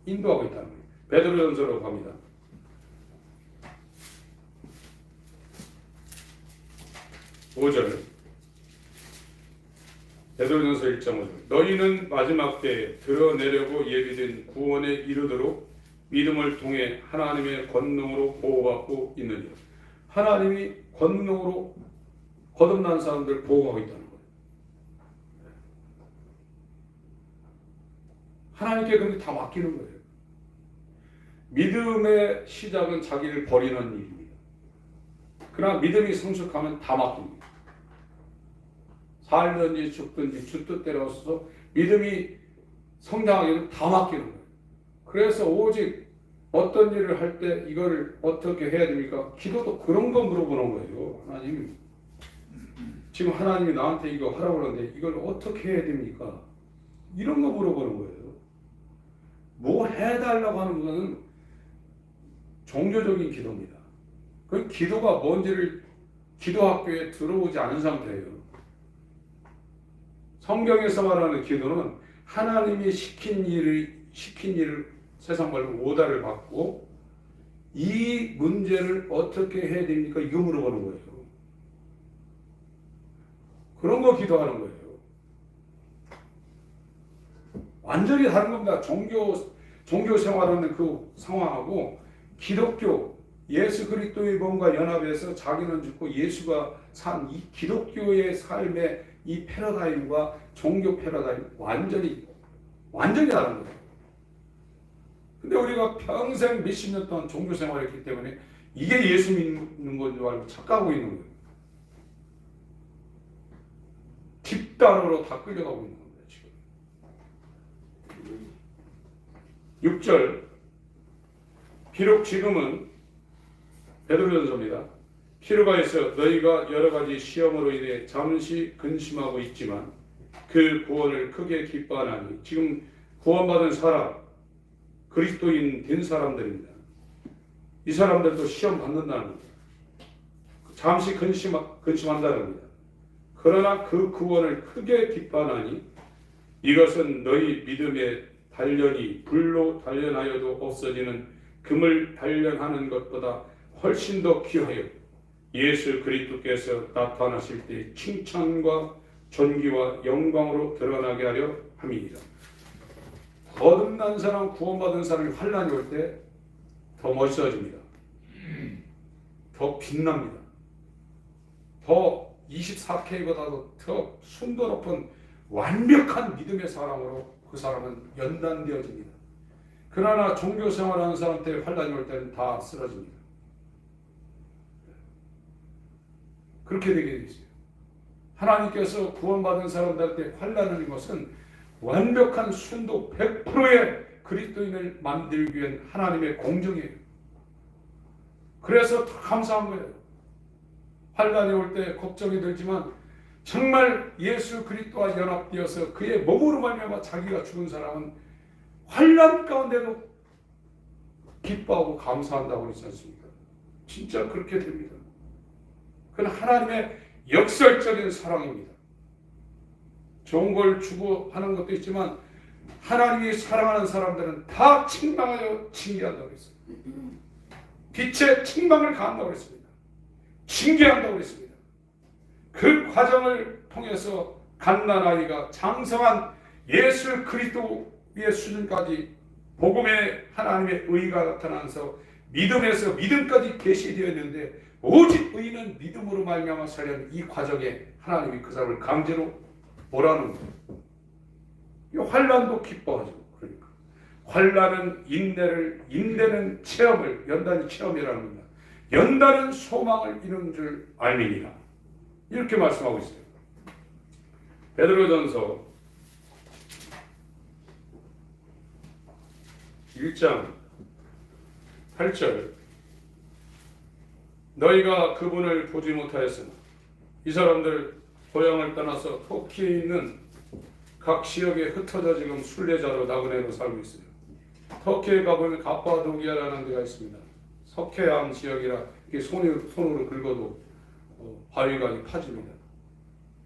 인도하고 있다는 거예요. 베드로전서로 갑니다. (5절) 베드로전서 1장 5절 너희는 마지막 때에 드러내려고 예비된 구원에 이르도록 믿음을 통해 하나님의 권능으로 보호받고 있느니라. 하나님이 권능으로 거듭난 사람들 보호하고 있다는 거예요. 하나님께 그렇게 다 맡기는 거예요. 믿음의 시작은 자기를 버리는 일입니다. 그러나 믿음이 성숙하면 다 맡깁니다. 살든지 죽든지 주 뜻대로 써서 믿음이 성장하기는 다 맡기는 거예요. 그래서 오직 어떤 일을 할 때 이걸 어떻게 해야 됩니까? 기도도 그런 거 물어보는 거예요. 하나님, 지금 하나님이 나한테 이거 하라고 그러는데 이걸 어떻게 해야 됩니까? 이런 거 물어보는 거예요. 뭐 해달라고 하는 것은 종교적인 기도입니다. 그 기도가 뭔지를 기도학교에 들어오지 않은 상태예요. 성경에서 말하는 기도는 하나님이 시킨 일을 세상 말로 오다를 받고 이 문제를 어떻게 해야 됩니까? 이거 물어보는 거예요. 그런 거 기도하는 거예요. 완전히 다른 겁니다. 종교 생활하는 그 상황하고 기독교, 예수 그리스도의 몸과 연합해서 자기는 죽고 예수가 산 이 기독교의 삶의 이 패러다임과 종교 패러다임 완전히 다른 거예요. 근데 우리가 평생 몇십 년 동안 종교 생활했기 때문에 이게 예수 믿는 건 줄 알고 착각하고 있는 거예요. 뒷단으로 다 끌려가고 있는 겁니다. 지금 6절 비록 지금은 베드로전서입니다. 필요가 있어 너희가 여러 가지 시험으로 인해 잠시 근심하고 있지만 그 구원을 크게 기뻐하나니. 지금 구원받은 사람, 그리스도인 된 사람들입니다. 이 사람들도 시험 받는다는 겁니다. 잠시 근심한다는 겁니다. 그러나 그 구원을 크게 기뻐하나니 이것은 너희 믿음의 단련이 불로 단련하여도 없어지는 금을 단련하는 것보다 훨씬 더 귀하여 예수 그리스도께서 나타나실 때 칭찬과 존귀와 영광으로 드러나게 하려 함이니라. 거듭난 사람, 구원받은 사람이 환난이 올 때 더 멋있어집니다. 더 빛납니다. 더 24K보다도 더 순도 높은 완벽한 믿음의 사람으로 그 사람은 연단되어집니다. 그러나 종교 생활하는 사람한테 환난이 올 때는 다 쓰러집니다. 그렇게 되게 되어 있어요. 하나님께서 구원받은 사람들한테 환난을 것은 완벽한 순도 100%의 그리스도인을 만들기 위한 하나님의 공정이에요. 그래서 더 감사한 거예요. 환난이 올 때 걱정이 들지만 정말 예수 그리스도와 연합되어서 그의 몸으로 말미암아 자기가 죽은 사람은 환난 가운데도 기뻐하고 감사한다고 그러지 않습니까? 진짜 그렇게 됩니다. 그건 하나님의 역설적인 사랑입니다. 좋은 걸 주고 하는 것도 있지만 하나님이 사랑하는 사람들은 다 책망하여 징계한다고 했어요. 빛의 책망을 가한다고 했습니다. 징계한다고 했습니다. 그 과정을 통해서 갓난아이가 장성한 예수 그리스도의 수준까지 복음의 하나님의 의가 나타나서 믿음에서 믿음까지 계시되었는데 오직 의인은 믿음으로 말미암아 살려는 이 과정에 하나님이 그 사람을 강제로 몰아넣는 거예요. 이 환난도 기뻐하죠. 그러니까 환난은 인내는 체험을, 연단이 체험이라는 겁니다. 연단은 소망을 이루는 줄 알미니라. 이렇게 말씀하고 있어요. 베드로전서 1장 8절 너희가 그분을 보지 못하였으나 이 사람들 고향을 떠나서 터키에 있는 각 지역에 흩어져 지금 순례자로 나그네로 살고 있어요. 터키에 가보면 가파도기아라는 데가 있습니다. 석회암 지역이라 이게 손으로 긁어도 바위가 파집니다.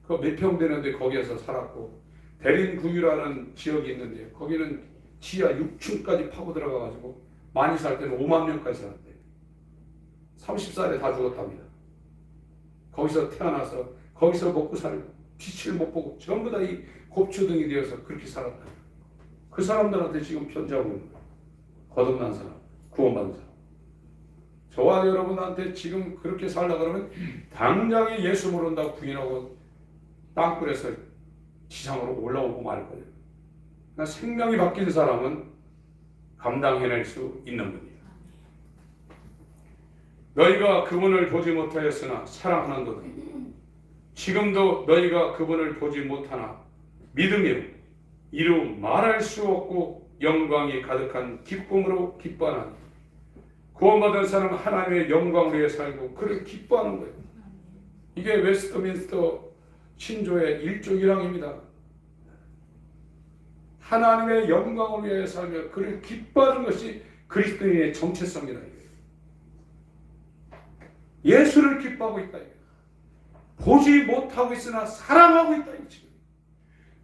그 몇 평 되는데 거기에서 살았고 대린구유라는 지역이 있는데 거기는 지하 6층까지 파고 들어가가지고 많이 살 때는 5만 명까지 살았대요. 30살에 다 죽었답니다. 거기서 태어나서 거기서 먹고 살고 빛을 못 보고 전부 다 이 곱추등이 되어서 그렇게 살았다. 그 사람들한테 지금 편지하고 있는 거예요. 거듭난 사람, 구원받은 사람. 저와 여러분한테 지금 그렇게 살다 그러면 당장에 예수 모른다고 부인하고 땅굴에서 지상으로 올라오고 말 거예요. 그러니까 생명이 바뀐 사람은 감당해낼 수 있는 분이에요. 너희가 그분을 보지 못하였으나 사랑하는도다. 지금도 너희가 그분을 보지 못하나 믿으며 이루 말할 수 없고 영광이 가득한 기쁨으로 기뻐하나니 구원받은 사람은 하나님의 영광을 위해 살고 그를 기뻐하는 거예요. 이게 웨스트민스터 신조의 1조 1항입니다. 하나님의 영광을 위해 살며 그를 기뻐하는 것이 그리스도인의 정체성이다. 예수를 기뻐하고 있다. 보지 못하고 있으나 사랑하고 있다.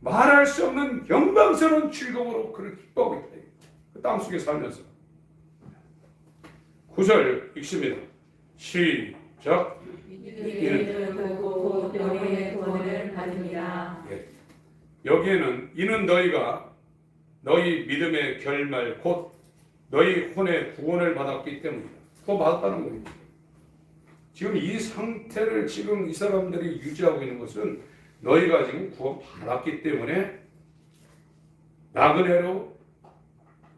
말할 수 없는 영광스러운 즐거움으로 그를 기뻐하고 있다. 그 땅속에 살면서 9절 읽습니다. 시작. 이는 보고 영혼의 구원을 받으리라. 여기에는 이는 너희가 너희 믿음의 결말 곧 너희 혼의 구원을 받았기 때문이다. 그거 받았다는 겁니다. 지금 이 상태를 지금 이 사람들이 유지하고 있는 것은 너희가 지금 구원 받았기 때문에 나그네로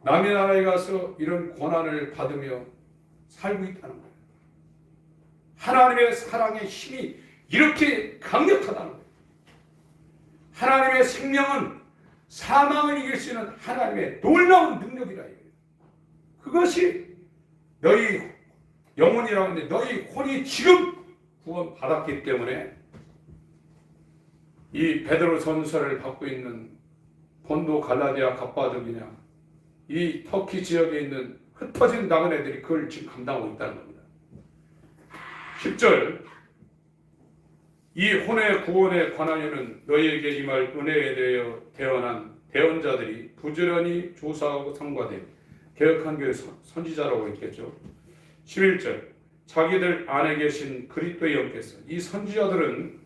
남의 나라에 가서 이런 고난을 받으며 살고 있다는 거예요. 하나님의 사랑의 힘이 이렇게 강력하다는 거예요. 하나님의 생명은 사망을 이길 수 있는 하나님의 놀라운 능력이라 이거예요. 그것이 너희 영혼이라고 하는데 너희 혼이 지금 구원 받았기 때문에 이 베드로 전서를 받고 있는 본도 갈라디아 갑바도기냐 이 터키 지역에 있는 흩어진 나그네들이 그걸 지금 감당하고 있다는 겁니다. 10절 이 혼의 구원에 관하여는 너희에게 임할 은혜에 대하여 태어난 대언자들이 부지런히 조사하고 삼가되 개혁한 교회 선지자라고 했겠죠. 11절 자기들 안에 계신 그리스도의 영께서 이 선지자들은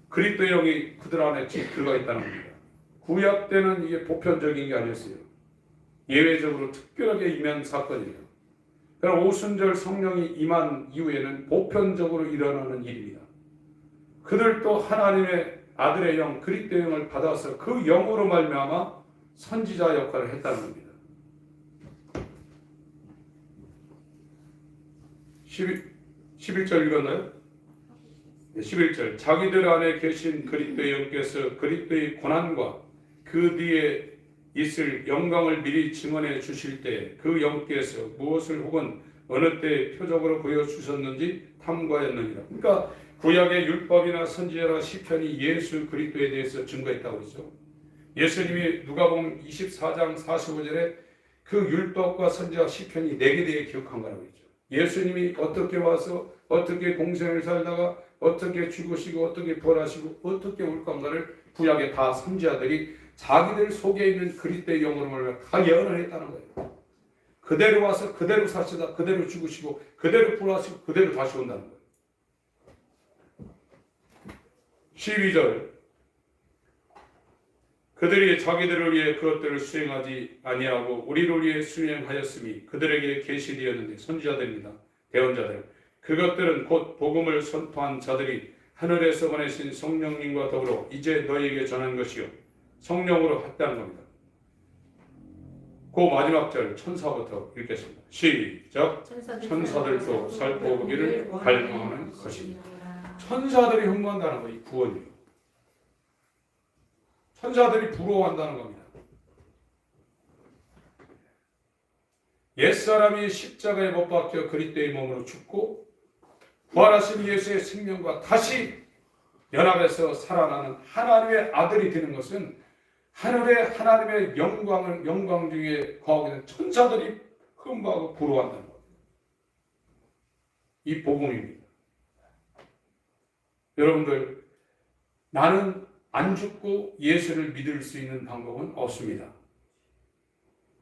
그리스도의 영이 그들 안에 들어가 있다는 겁니다. 구약 때는 이게 보편적인 게 아니었어요. 예외적으로 특별하게 임한 사건이에요. 그러나 오순절 성령이 임한 이후에는 보편적으로 일어나는 일입니다. 그들도 하나님의 아들의 영 그리스도의 영을 받아서 그 영으로 말미암아 선지자 역할을 했다는 겁니다. 11절 읽었나요? 11절 자기들 안에 계신 그리스도의 영께서 그리스도의 고난과 그 뒤에 있을 영광을 미리 증언해 주실 때 그 영께서 무엇을 혹은 어느 때 표적으로 보여주셨는지 탐구하였느니라. 그러니까 구약의 율법이나 선지자나 시편이 예수 그리스도에 대해서 증거했다고 했죠. 예수님이 누가복음 24장 45절에 그 율법과 선지자 시편이 내게 대해 기억한 거라고 했죠. 예수님이 어떻게 와서 어떻게 공생을 살다가 어떻게 죽으시고 어떻게 부활하시고 어떻게 올 건가를 구약의 다 선지자들이 자기들 속에 있는 그리스도의 영으로 다 예언을 했다는 거예요. 그대로 와서 그대로 사시다 그대로 죽으시고 그대로 부활하시고 그대로 다시 온다는 거예요. 12절 그들이 자기들을 위해 그것들을 수행하지 아니하고 우리를 위해 수행하였음이 그들에게 계시되었는데 선지자들입니다. 대언자들 그것들은 곧 복음을 선포한 자들이 하늘에서 보내신 성령님과 더불어 이제 너희에게 전한 것이요 성령으로 했다는 겁니다. 그 마지막 절 천사부터 읽겠습니다. 시작. 천사들도 살펴보기를 갈망하는 것입니다. 천사들이 흠모한다는 거, 이 구원이요. 천사들이 부러워한다는 겁니다. 옛사람이 십자가에 못 박혀 그리스도의 몸으로 죽고 부활하신 예수의 생명과 다시 연합해서 살아나는 하나님의 아들이 되는 것은 하늘의 하나님의 영광 중에 거하고 있는 천사들이 흠모하고 부러워한다는 겁니다. 이 복음입니다. 여러분들, 나는 안 죽고 예수를 믿을 수 있는 방법은 없습니다.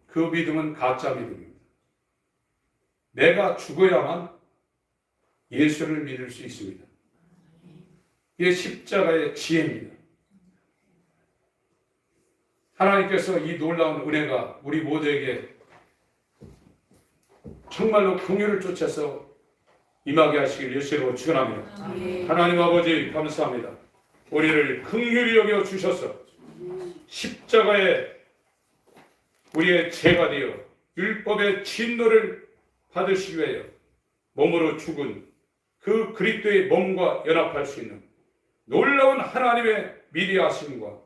그 믿음은 가짜 믿음입니다. 내가 죽어야만 예수를 믿을 수 있습니다. 이게 십자가의 지혜입니다. 하나님께서 이 놀라운 은혜가 우리 모두에게 정말로 긍휼을 쫓아서 임하게 하시길 예수로 축원합니다. 하나님 아버지 감사합니다. 우리를 긍휼히 여겨 주셔서 십자가에 우리의 죄가 되어 율법의 진노를 받으시기 위하여 몸으로 죽은 그 그리스도의 몸과 연합할 수 있는 놀라운 하나님의 미리하심과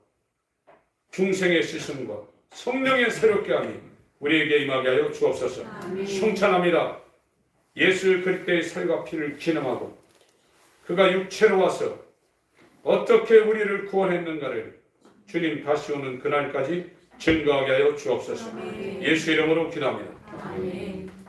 중생의 시선과 성령의 새롭게 함이 우리에게 임하게 하여 주옵소서. 숭찬합니다. 예수 그리스도의 살과 피를 기념하고 그가 육체로 와서 어떻게 우리를 구원했는가를 주님 다시 오는 그날까지 증거하게 하여 주옵소서. 예수 이름으로 기도합니다.